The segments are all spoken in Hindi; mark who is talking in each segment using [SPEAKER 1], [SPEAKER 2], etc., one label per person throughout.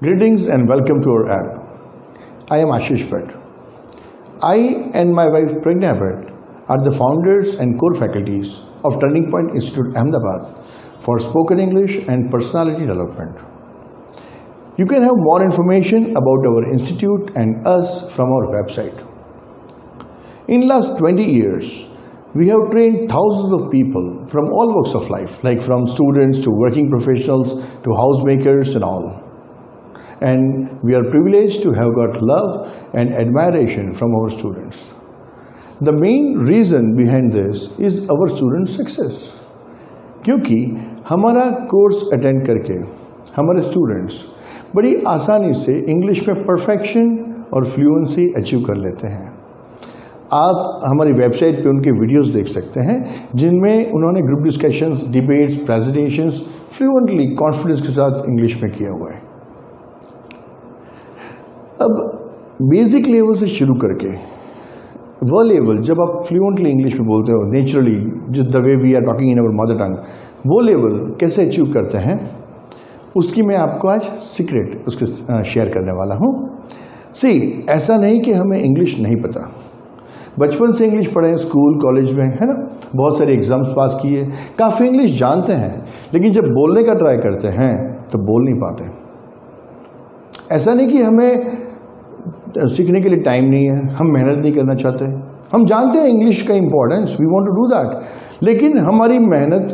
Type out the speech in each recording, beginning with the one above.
[SPEAKER 1] Greetings and welcome to our app. I am Ashish Bhatt. I and my wife Pragna Bhatt are the founders and core faculties of Turning Point Institute Ahmedabad for spoken English and personality development. You can have more information about our institute and us from our website. In last 20 years, we have trained thousands of people from all walks of life, like from students to working professionals to housemakers and all. And we are privileged to have got love and admiration from our students. The main reason behind this is our student success. क्योंकि हमारा कोर्स अटेंड करके हमारे स्टूडेंट्स बड़ी आसानी से इंग्लिश में परफेक्शन और फ्लुएंसी अचीव कर लेते हैं। आप हमारी वेबसाइट पे उनके वीडियोस देख सकते हैं जिनमें उन्होंने group discussions, debates, presentations fluently confidence के साथ इंग्लिश में किया हुआ है। अब बेसिक लेवल से शुरू करके वो लेवल जब आप फ्लुएंटली इंग्लिश में बोलते हो नेचुरली, जिस the way we are talking in our mother tongue, वो लेवल कैसे अचीव करते हैं उसकी मैं आपको आज सीक्रेट उसके शेयर करने वाला हूँ। ऐसा नहीं कि हमें इंग्लिश नहीं पता, बचपन से इंग्लिश पढ़े, स्कूल कॉलेज में, है ना, बहुत सारे एग्जाम्स पास किए, काफ़ी इंग्लिश जानते हैं, लेकिन जब बोलने का ट्राई करते हैं तो बोल नहीं पाते। ऐसा नहीं कि हमें सीखने के लिए टाइम नहीं है, हम मेहनत नहीं करना चाहते, हम जानते हैं इंग्लिश का importance, we want to do that, लेकिन हमारी मेहनत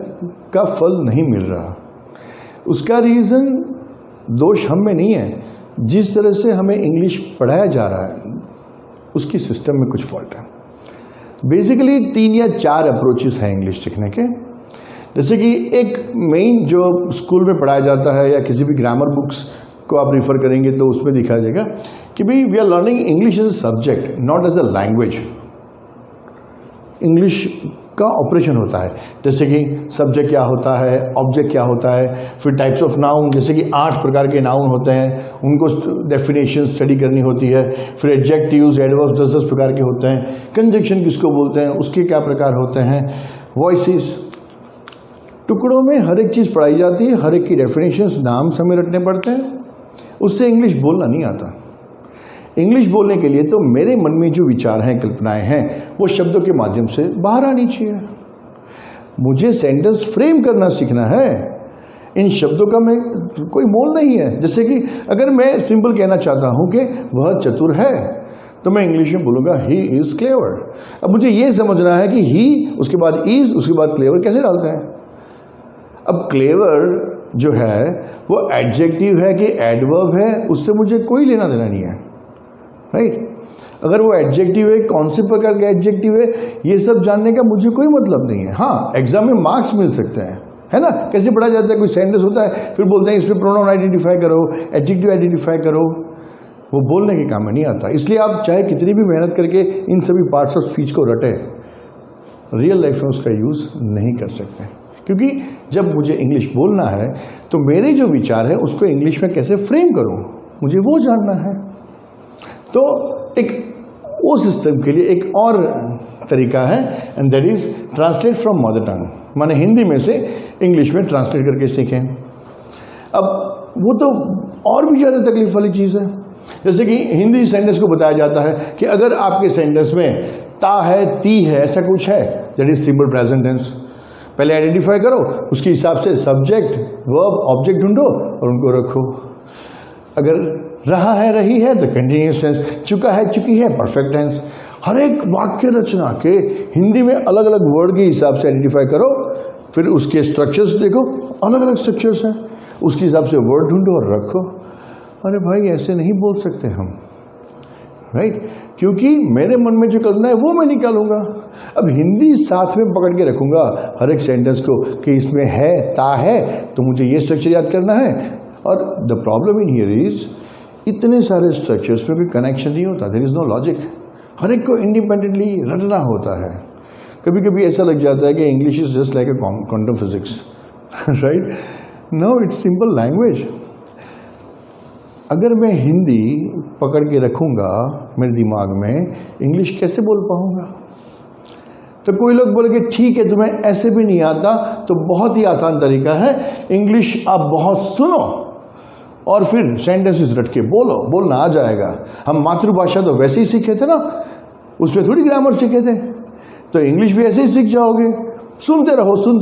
[SPEAKER 1] का फल नहीं मिल रहा। उसका रीज़न दोष हम में नहीं है, जिस तरह से हमें इंग्लिश पढ़ाया जा रहा है उसकी सिस्टम में कुछ फॉल्ट है। बेसिकली 3 या 4 अप्रोचेस हैं इंग्लिश सीखने के। जैसे कि एक मेन जो स्कूल में पढ़ाया जाता है या किसी भी ग्रामर बुक्स को आप रिफ़र करेंगे तो उसमें दिखाया जाएगा कि भाई we are learning English as a subject, not as a language. English का ऑपरेशन होता है, जैसे कि सब्जेक्ट क्या होता है, ऑब्जेक्ट क्या होता है, फिर टाइप्स ऑफ नाउन, जैसे कि 8 प्रकार के नाउन होते हैं, उनको डेफिनेशन स्टडी करनी होती है, फिर एडजेक्टिव्स, एडवर्ब्स 10 प्रकार के होते हैं, कंजंक्शन किसको बोलते हैं, उसके क्या प्रकार होते हैं, वॉइसेस, टुकड़ों में हर एक चीज़ पढ़ाई जाती है, हर एक की डेफिनेशंस, नाम हमें रटने पड़ते हैं, उससे इंग्लिश बोलना नहीं आता। इंग्लिश बोलने के लिए तो मेरे मन में जो विचार हैं, कल्पनाएं हैं, वो शब्दों के माध्यम से बाहर आनी चाहिए। मुझे सेंटेंस फ्रेम करना सीखना है, इन शब्दों का मैं कोई मोल नहीं है। जैसे कि अगर मैं सिंपल कहना चाहता हूं कि वह चतुर है, तो मैं इंग्लिश में बोलूँगा ही इज़ क्लेवर। अब मुझे ये समझना है कि ही, उसके बाद इज़, उसके बाद क्लेवर कैसे डालते हैं। अब क्लेवर जो है वो एडजेक्टिव है कि एडवर्ब है, उससे मुझे कोई लेना देना नहीं है, राइट। अगर वो एडजेक्टिव है, कौन से प्रकार का एडजेक्टिव है, ये सब जानने का मुझे कोई मतलब नहीं है। हाँ, एग्जाम में मार्क्स मिल सकते हैं, है ना। कैसे पढ़ा जाता है, कोई सेंटेंस होता है, फिर बोलते हैं इसमें प्रोनाउन आइडेंटिफाई करो, एडजेक्टिव आइडेंटिफाई करो, वो बोलने के काम में नहीं आता। इसलिए आप चाहे कितनी भी मेहनत करके इन सभी पार्ट्स ऑफ स्पीच को रटे, रियल लाइफ में उसका यूज़ नहीं कर सकते। क्योंकि जब मुझे इंग्लिश बोलना है तो मेरे जो विचार है उसको इंग्लिश में कैसे फ्रेम करूं, मुझे वो जानना है। तो एक वो सिस्टम के लिए एक और तरीका है, and that is translate from mother tongue, माने हिंदी में से इंग्लिश में ट्रांसलेट करके सीखें। अब वो तो और भी ज़्यादा तकलीफ वाली चीज़ है। जैसे कि हिंदी सेंटेंस को बताया जाता है कि अगर आपके सेंटेंस में ता है, ती है, ऐसा कुछ है, that is simple present tense. पहले आइडेंटिफाई करो, उसके हिसाब से सब्जेक्ट, वर्ब, ऑब्जेक्ट ढूंढो और उनको रखो। अगर रहा है, रही है तो कंटिन्यूअस टेंस, चुका है, चुकी है परफेक्ट टेंस। हर एक वाक्य रचना के हिंदी में अलग अलग वर्ड के हिसाब से आइडेंटिफाई करो, फिर उसके स्ट्रक्चर्स देखो, अलग अलग स्ट्रक्चर्स हैं, उसके हिसाब से वर्ड ढूंढो और रखो। अरे भाई, ऐसे नहीं बोल सकते हम, राइट। क्योंकि मेरे मन में जो कल्पना है वो मैं निकालूंगा। अब हिंदी साथ में पकड़ के रखूंगा हर एक सेंटेंस को कि इसमें है, ता है, तो मुझे ये स्ट्रक्चर याद करना है। और the problem in here is इतने सारे स्ट्रक्चर्स में कोई कनेक्शन नहीं होता, देयर इज नो लॉजिक। हर एक को इंडिपेंडेंटली रटना होता है। कभी कभी ऐसा लग जाता है कि English is just like a quantum physics, right. No, it's simple language. अगर मैं हिंदी पकड़ के रखूंगा मेरे दिमाग में, इंग्लिश कैसे बोल पाऊंगा। तो कोई लोग बोलेंगे ठीक है तुम्हें ऐसे भी नहीं आता, तो बहुत ही आसान तरीका है, इंग्लिश आप बहुत सुनो और फिर सेंटेंसेस रट के बोलना आ जाएगा। हम मातृभाषा तो वैसे ही सीखे थे ना, उसमें थोड़ी ग्रामर सीखे थे, तो इंग्लिश भी ऐसे ही सीख जाओगे। सुनते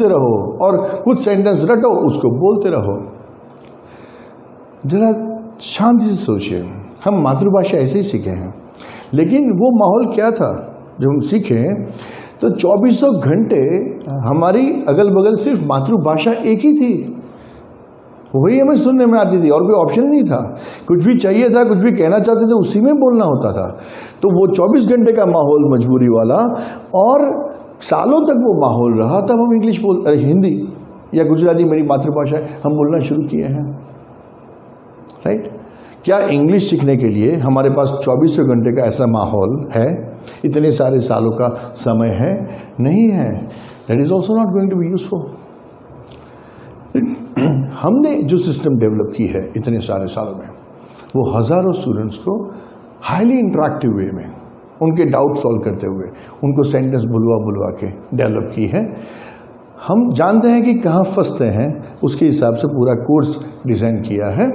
[SPEAKER 1] रहो और कुछ सेंटेंस रटो, उसको बोलते रहो। जरा शांति से सोचिए, हम मातृभाषा ऐसे ही सीखे हैं, लेकिन वो माहौल क्या था जब हम सीखे? तो 2400 घंटे हमारी अगल बगल सिर्फ मातृभाषा एक ही थी, वही हमें सुनने में आती थी और कोई ऑप्शन नहीं था। कुछ भी चाहिए था, कुछ भी कहना चाहते थे, उसी में बोलना होता था। तो वो 24 घंटे का माहौल मजबूरी वाला, और सालों तक वो माहौल रहा। तब हम हिंदी या गुजराती, मेरी मातृभाषा है, हम बोलना शुरू किए हैं, राइट? क्या इंग्लिश सीखने के लिए हमारे पास 24 घंटे का ऐसा माहौल है? इतने सारे सालों का समय है? नहीं है। That is also not going to be useful. हमने जो सिस्टम डेवलप की है इतने सारे सालों में, वो हजारों स्टूडेंट्स को हाईली इंटरेक्टिव वे में उनके डाउट सॉल्व करते हुए उनको सेंटेंस बुलवा के डेवलप की है। हम जानते हैं कि कहाँ फंसते हैं, उसके हिसाब से पूरा कोर्स डिज़ाइन किया है।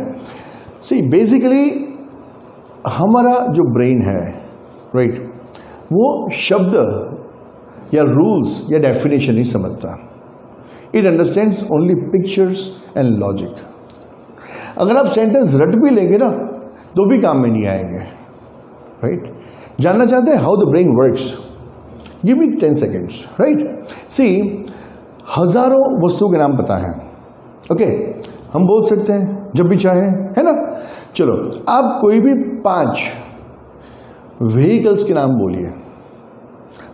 [SPEAKER 1] सी बेसिकली हमारा जो ब्रेन है, राइट, वो शब्द या रूल्स या डेफिनेशन नहीं समझता। It understands only pictures and logic. अगर आप सेंटेंस रट भी लेंगे ना तो भी काम में नहीं आएंगे, राइट? जानना चाहते हैं how the brain works? Give me 10 seconds, right? See, हजारों वस्तुओं के नाम पता है, ओके? हम बोल सकते हैं जब भी चाहें, है ना? चलो, आप कोई भी 5 व्हीकल्स के नाम बोलिए,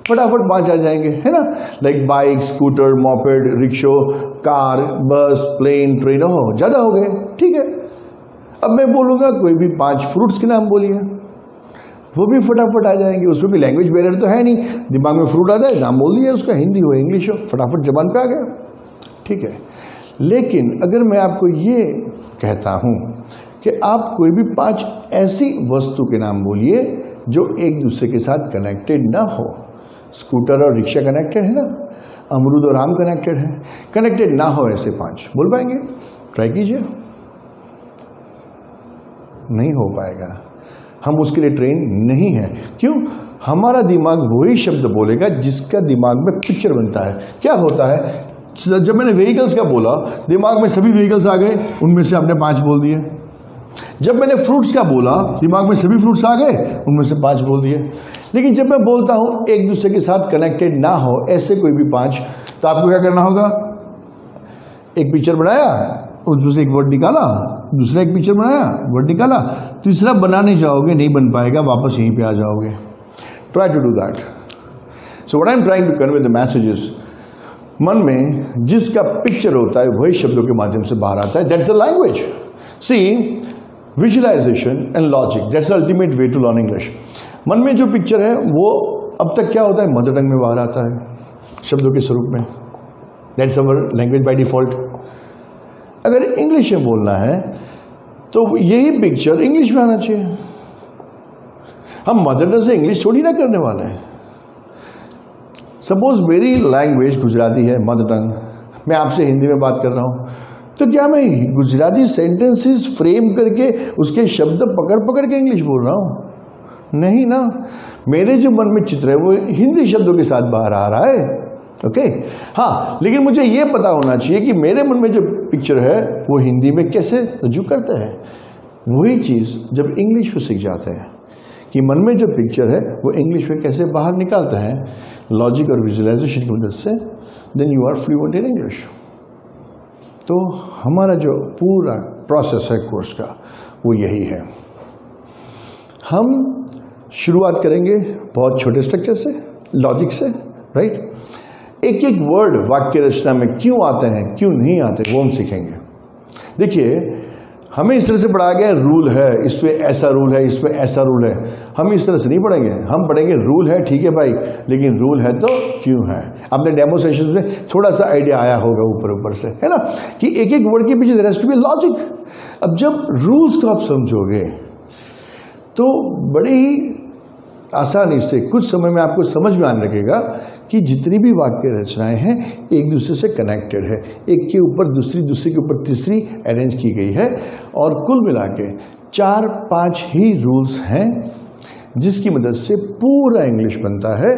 [SPEAKER 1] फटाफट 5 आ जाएंगे, है ना? लाइक बाइक, स्कूटर, मॉपेड, रिक्शो, कार, बस, प्लेन, ट्रेन। हो ज़्यादा हो गए, ठीक है। अब मैं बोलूँगा कोई भी 5 फ्रूट्स के नाम बोलिए, वो भी फटाफट आ जाएंगे। उसमें भी लैंग्वेज बैरियर तो है नहीं, दिमाग में फ्रूट आता है, नाम बोल दिया, उसका हिंदी हो इंग्लिश हो, फटाफट जबान पे आ गया, ठीक है। लेकिन अगर मैं आपको ये कहता हूँ कि आप कोई भी 5 ऐसी वस्तु के नाम बोलिए जो एक दूसरे के साथ कनेक्टेड ना हो। स्कूटर और रिक्शा कनेक्टेड है ना, अमरूद और आम कनेक्टेड है, कनेक्टेड ना हो ऐसे 5 बोल पाएंगे? ट्राई कीजिए, नहीं हो पाएगा। हम उसके लिए ट्रेन नहीं है। क्यों? हमारा दिमाग वही शब्द बोलेगा जिसका दिमाग में पिक्चर बनता है। क्या होता है, जब मैंने व्हीकल्स का बोला, दिमाग में सभी व्हीकल्स आ गए, उनमें से आपने 5 बोल दिए। जब मैंने फ्रूट्स का बोला, दिमाग में सभी फ्रूट्स आ गए, उनमें से 5 बोल दिए। लेकिन जब मैं बोलता हूं एक दूसरे के साथ कनेक्टेड ना हो ऐसे कोई भी 5, तो आपको क्या करना होगा? एक पिक्चर बनाया, उसमें से एक वर्ड निकाला, दूसरा एक पिक्चर बनाया, वर्ड निकाला, तीसरा बनाने जाओगे, नहीं बन पाएगा, वापस यहीं पे आ जाओगे। Try to do that. So what I am trying to convey the message is, मन में जिसका पिक्चर होता है वही शब्दों के माध्यम से बाहर आता है। That's the language. See, visualisation and logic, that's the ultimate way to learn English. मन में जो पिक्चर है वो अब तक क्या होता है, मदर टंग में बाहर आता है शब्दों के स्वरूप में। That's our language by default. अगर इंग्लिश में बोलना है तो यही पिक्चर इंग्लिश में आना चाहिए। हम मदर टंग से इंग्लिश थोड़ी ना करने वाले हैं। सपोज मेरी लैंग्वेज गुजराती है, मदर टंग, मैं आपसे हिंदी में बात कर रहा हूं, तो क्या मैं गुजराती सेंटेंसेस फ्रेम करके उसके शब्द पकड़ पकड़ के इंग्लिश बोल रहा हूं? नहीं ना। मेरे जो मन में चित्र है वो हिंदी शब्दों के साथ बाहर आ रहा है, ओके? हाँ, लेकिन मुझे ये पता होना चाहिए कि मेरे मन में जो पिक्चर है वो हिंदी में कैसे रजू करता है। वही चीज़ जब इंग्लिश में सीख जाते हैं कि मन में जो पिक्चर है वो इंग्लिश में कैसे बाहर निकालता है, लॉजिक और विजुअलाइजेशन की मदद से, then you are fluent in English. तो हमारा जो पूरा प्रोसेस है कोर्स का वो यही है। हम शुरुआत करेंगे बहुत छोटे स्ट्रक्चर से, लॉजिक से, राइट? एक एक वर्ड वाक्य रचना में क्यों आते हैं, क्यों नहीं आते, वो हम सीखेंगे। देखिए, हमें इस तरह से पढ़ाया गया रूल है, इस पे ऐसा रूल है, इस पे ऐसा रूल है। हम इस तरह से नहीं पढ़ेंगे। हम पढ़ेंगे रूल है, ठीक है भाई, लेकिन रूल है तो क्यों है। आपने डेमो सेशन में थोड़ा सा आइडिया आया होगा ऊपर से, है ना, कि एक एक वर्ड के पीछे there has to be logic. अब जब रूल्स को आप समझोगे तो बड़े ही आसानी से कुछ समय में आपको समझ में आने लगेगा कि जितनी भी वाक्य रचनाएं हैं एक दूसरे से कनेक्टेड है, एक के ऊपर दूसरी, दूसरी के ऊपर तीसरी अरेंज की गई है। और कुल मिला के 4-5 ही रूल्स हैं जिसकी मदद से पूरा इंग्लिश बनता है।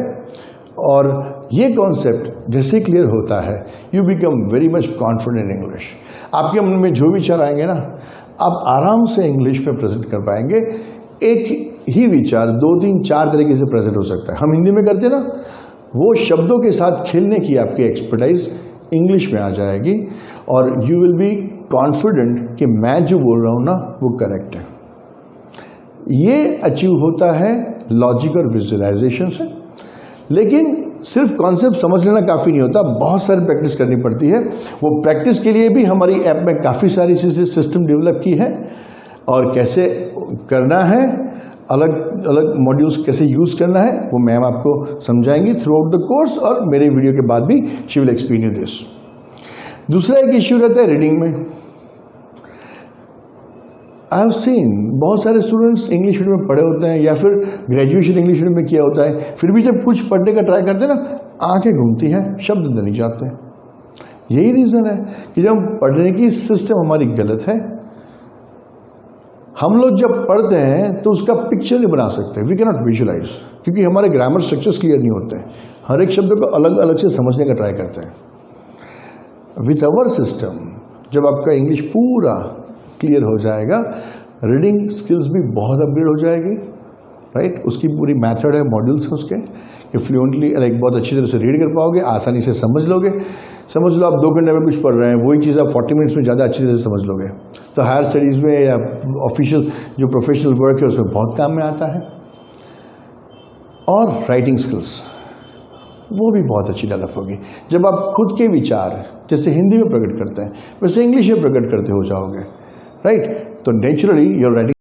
[SPEAKER 1] और ये कॉन्सेप्ट जैसे क्लियर होता है, you become very much confident in English. आपके मन में जो विचार आएंगे ना, आप आराम से इंग्लिश में प्रेजेंट कर पाएंगे। एक ही विचार 2-3-4 तरीके से प्रेजेंट हो सकता है। हम हिंदी में करते ना, वो शब्दों के साथ खेलने की आपकी एक्सपर्टाइज इंग्लिश में आ जाएगी और यू विल बी कॉन्फिडेंट कि मैं जो बोल रहा हूँ ना वो करेक्ट है। ये अचीव होता है लॉजिक और विजुअलाइजेशन से। लेकिन सिर्फ कॉन्सेप्ट समझ लेना काफ़ी नहीं होता, बहुत सारी प्रैक्टिस करनी पड़ती है। वो प्रैक्टिस के लिए भी हमारी ऐप में काफ़ी सारी चीज़ें सिस्टम डेवलप की है और कैसे करना है, अलग अलग मॉड्यूल्स कैसे यूज़ करना है, वो मैम आपको समझाएंगी थ्रू आउट द कोर्स। और मेरे वीडियो के बाद भी she will explain you this. दूसरा एक इश्यू रहता है रीडिंग में। आई हैव सीन बहुत सारे स्टूडेंट्स इंग्लिश मीडियम में पढ़े होते हैं या फिर ग्रेजुएशन इंग्लिश मीडियम में किया होता है, फिर भी जब कुछ पढ़ने का ट्राई करते हैं ना, आंखें घूमती हैं, शब्द अंदर नहीं जाते हैं। यही रीज़न है कि जब पढ़ने की सिस्टम हमारी गलत है। हम लोग जब पढ़ते हैं तो उसका पिक्चर नहीं बना सकते, वी कैन नॉट विजुअलाइज, क्योंकि हमारे ग्रामर स्ट्रक्चर्स क्लियर नहीं होते हैं। हर एक शब्द को अलग अलग से समझने का ट्राई करते हैं। विथ अवर सिस्टम जब आपका इंग्लिश पूरा क्लियर हो जाएगा, रीडिंग स्किल्स भी बहुत अपग्रेड हो जाएगी, राइट। उसकी पूरी मेथड है, मॉड्यूल्स हैं उसके, कि फ्लुएंटली लाइक बहुत अच्छी तरह से रीड कर पाओगे, आसानी से समझ लोगे। समझ लो आप 2 घंटे में कुछ पढ़ रहे हैं, वही चीज़ आप 40 मिनट्स में ज़्यादा अच्छी तरह से समझ लोगे। तो हायर स्टडीज़ में या ऑफिशियल जो प्रोफेशनल वर्क है उसमें बहुत काम में आता है। और राइटिंग स्किल्स वो भी बहुत अच्छी डेवलप होगी। जब आप खुद के विचार जैसे हिंदी में प्रकट करते हैं वैसे इंग्लिश में प्रकट करते हो जाओगे, राइट। तो नेचुरली योर राइटिंग